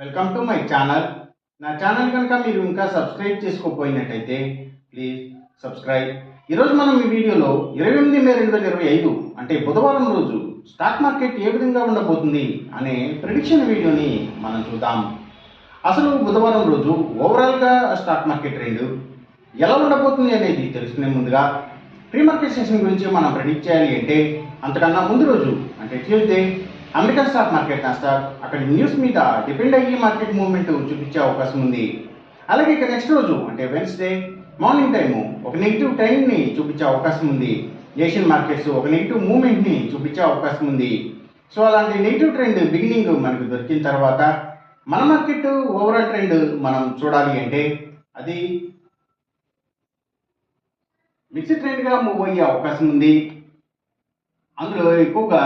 Welcome to my channel. నా channel కనుక మీరు ఇంకా సబ్స్క్రైబ్ చేసుకోకపోయినట్టయితే ప్లీజ్ సబ్స్క్రైబ్. ఈరోజు మనం ఈ వీడియోలో 28 మే 2025 అంటే బుధవారం రోజు స్టాక్ మార్కెట్ ఏ విధంగా ఉండబోతుంది అనే ప్రిడిక్షన్ వీడియోని మనం చూద్దాం. అసలు బుధవారం రోజు ఓవరాల్గా స్టాక్ మార్కెట్ ట్రెండ్ ఎలా ఉండబోతుంది అనేది తెలుసుకునే ముందుగా ప్రీ మార్కెట్ సెషన్ గురించి మనం ప్రెడిక్ట్ చేయాలి అంటే అంతకన్నా ముందు రోజు అంటే Tuesday American stock market Nasdaq అక్కడ న్యూస్ మీద డిపెండ్ అయ్యి మార్కెట్ మూవ్మెంట్ చూపించే అవకాశం ఉంది. అలాగే ఇక నెక్స్ట్ రోజు అంటే వెన్స్డే మార్నింగ్ టైము ఒక నెగిటివ్ ట్రెండ్ని చూపించే అవకాశం ఉంది. ఏషియన్ మార్కెట్స్ ఒక నెగిటివ్ మూవ్మెంట్ని చూపించే అవకాశం ఉంది. సో అలాంటి నెగిటివ్ ట్రెండ్ బిగినింగ్ మనకు దొరికిన తర్వాత మన మార్కెట్ ఓవరాల్ ట్రెండ్ మనం చూడాలి అంటే అది మిక్స్డ్ ట్రెండ్గా మూవ్ అయ్యే అవకాశం ఉంది. అందులో ఎక్కువగా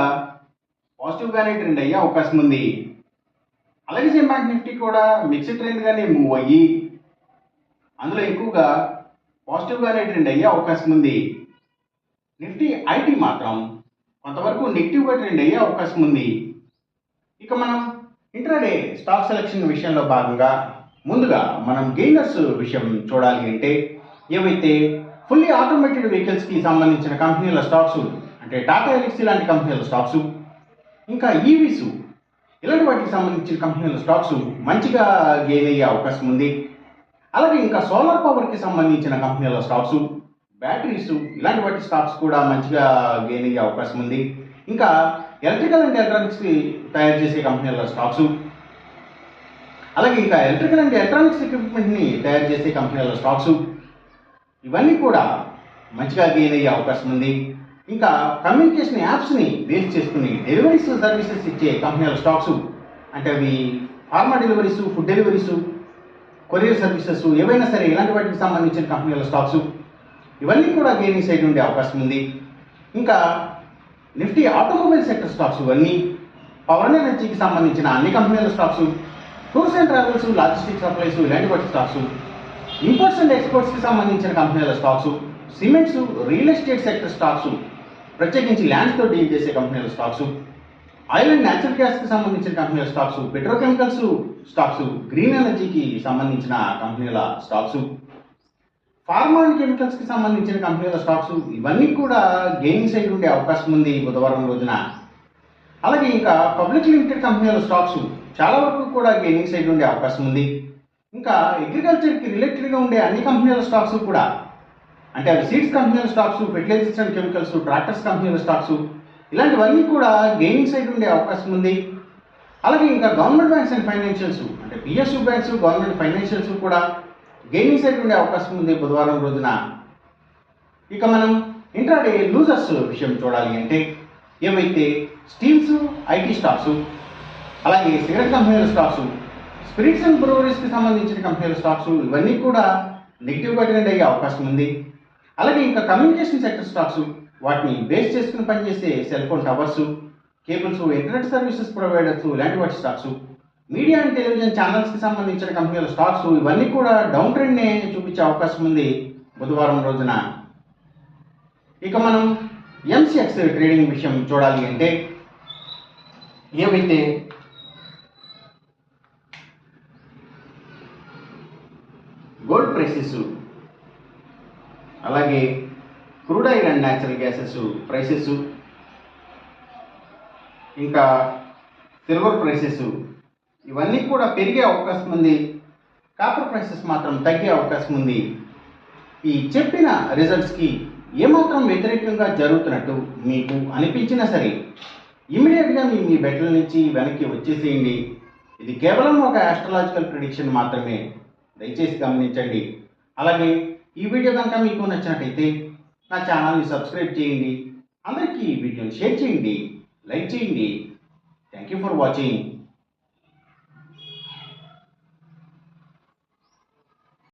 పాజిటివ్గానే ట్రెండ్ అయ్యే అవకాశం ఉంది. అలాగే సేమ్ బ్యాంక్ నిఫ్టీ కూడా మిక్స్డ్ ట్రెండ్గానే మూవ్ అయ్యి అందులో ఎక్కువగా పాజిటివ్గానే ట్రెండ్ అయ్యే అవకాశం ఉంది. నిఫ్టీ ఐటీ మాత్రం కొంతవరకు నెగిటివ్గా ట్రెండ్ అయ్యే అవకాశం ఉంది. ఇక మనం ఇంట్రాడే స్టాక్ సెలెక్షన్ విషయంలో భాగంగా ముందుగా మనం గెయినర్స్ విషయం చూడాలి అంటే ఏవైతే ఫుల్లీ ఆటోమేటెడ్ వెహికల్స్కి సంబంధించిన కంపెనీల స్టాక్స్ అంటే టాటా ఎల్ఎక్సీ లాంటి కంపెనీల స్టాక్స్ ఇంకా ఈవీస్ ఇలాంటి వాటికి సంబంధించిన కంపెనీల స్టాక్స్ మంచిగా గెయిన్ అయ్యే అవకాశం ఉంది. అలాగే ఇంకా సోలార్ పవర్కి సంబంధించిన కంపెనీల స్టాక్స్ బ్యాటరీస్ ఇలాంటి వాటి స్టాక్స్ కూడా మంచిగా గెయిన్ అయ్యే అవకాశం ఉంది. ఇంకా ఎలక్ట్రికల్ అండ్ ఎలక్ట్రానిక్స్ తయారు చేసే కంపెనీల స్టాక్స్ అలాగే ఇంకా ఎలక్ట్రికల్ అండ్ ఎలక్ట్రానిక్స్ ఎక్విప్మెంట్ని తయారు చేసే కంపెనీల స్టాక్స్ ఇవన్నీ కూడా మంచిగా గెయిన్ అయ్యే అవకాశం ఉంది. ఇంకా కమ్యూనికేషన్ యాప్స్ని బేస్ చేసుకుని డెలివరీస్ సర్వీసెస్ ఇచ్చే కంపెనీల స్టాక్స్ అంటే అవి pharma deliveries, food deliveries, courier services ఏవైనా సరే ఇలాంటి వాటికి సంబంధించిన కంపెనీల స్టాక్స్ ఇవన్నీ కూడా గెయినింగ్ సైడ్ ఉండే అవకాశం ఉంది. ఇంకా నిఫ్టీ ఆటోమొబైల్ సెక్టర్ స్టాక్స్ ఇవన్నీ పవర్ అండ్ ఎనర్జీకి సంబంధించిన అన్ని కంపెనీల stocks, tours and travels, logistic supplies ఇలాంటి వాటి స్టాక్స్, ఇంపోర్ట్స్ అండ్ ఎక్స్పోర్ట్స్కి సంబంధించిన కంపెనీల stocks, cements, real estate sector stocks ప్రత్యేకించి ల్యాండ్స్తో డీల్ చేసే కంపెనీల స్టాక్స్, ఆయిల్ అండ్ న్యాచురల్ గ్యాస్కి సంబంధించిన కంపెనీల స్టాక్స్, పెట్రోకెమికల్స్ స్టాక్స్, గ్రీన్ ఎనర్జీకి సంబంధించిన కంపెనీల స్టాక్స్, ఫార్మా అండ్ కెమికల్స్కి సంబంధించిన కంపెనీల స్టాక్స్ ఇవన్నీ కూడా గెయినింగ్ సైడ్ ఉండే అవకాశం ఉంది బుధవారం రోజున. అలాగే ఇంకా పబ్లిక్ లిమిటెడ్ కంపెనీల స్టాక్స్ చాలా వరకు కూడా గెయినింగ్ సైడ్ ఉండే అవకాశం ఉంది. ఇంకా అగ్రికల్చర్కి రిలేటెడ్గా ఉండే అన్ని కంపెనీల స్టాక్స్ కూడా అంటే అవి సీడ్స్ కంపెనీల stocks, fertilizers and chemicals, tractors కంపెనీల స్టాక్స్ ఇలాంటివన్నీ కూడా గెయినింగ్ సైడ్ ఉండే అవకాశం ఉంది. అలాగే ఇంకా గవర్నమెంట్ బ్యాంక్స్ అండ్ ఫైనాన్షియల్స్ అంటే పిఎస్యూ బ్యాంక్స్, గవర్నమెంట్ ఫైనాన్షియల్స్ కూడా గెయినింగ్ సైడ్ ఉండే అవకాశం ఉంది బుధవారం రోజున. ఇక మనం ఇంట్రాడే లూజర్స్ విషయం చూడాలి అంటే ఏవైతే స్టీల్స్, ఐటీ స్టాక్స్, అలాగే సిగరెట్ కంపెనీల స్టాక్స్, స్పిరిట్స్ అండ్ బ్రూవరీస్కి సంబంధించిన కంపెనీల స్టాక్స్ ఇవన్నీ కూడా నెగిటివ్గా ట్రెండ్ అయ్యే అవకాశం ఉంది. అలాగే ఇంకా కమ్యూనికేషన్ సెక్టర్ స్టాక్స్ వాటిని బేస్ చేసుకుని పనిచేసే cell phone towers, cables, internet services providers ఇలాంటి వాటి స్టాక్స్, మీడియా అండ్ టెలివిజన్ ఛానల్స్కి సంబంధించిన కంపెనీల స్టాక్స్ ఇవన్నీ కూడా డౌన్ ట్రెండ్నే చూపించే అవకాశం ఉంది బుధవారం రోజున. ఇక మనం ఎంసీఎక్స్ ట్రేడింగ్ విషయం చూడాలి అంటే ఏవైతే గోల్డ్ ప్రైసెస్ అలాగే crude oil and natural gases prices ఇంకా సిల్వర్ ప్రైసెస్ ఇవన్నీ కూడా పెరిగే అవకాశం ఉంది. కాపర్ ప్రైసెస్ మాత్రం తగ్గే అవకాశం ఉంది. ఈ చెప్పిన రిజల్ట్స్కి ఏమాత్రం వ్యతిరేకంగా జరుగుతున్నట్టు మీకు అనిపించినా సరే ఇమీడియట్గా మీ బెట్ల నుంచి వెనక్కి వచ్చేసేయండి. ఇది కేవలం ఒక ఆస్ట్రాలజికల్ ప్రిడిక్షన్ మాత్రమే, దయచేసి గమనించండి. అలాగే ఈ వీడియో కనుక మీకు నచ్చినట్టయితే నా ఛానల్ని సబ్స్క్రైబ్ చేయండి. అందరికీ ఈ వీడియోని షేర్ చేయండి, లైక్ చేయండి. Thank you for watching.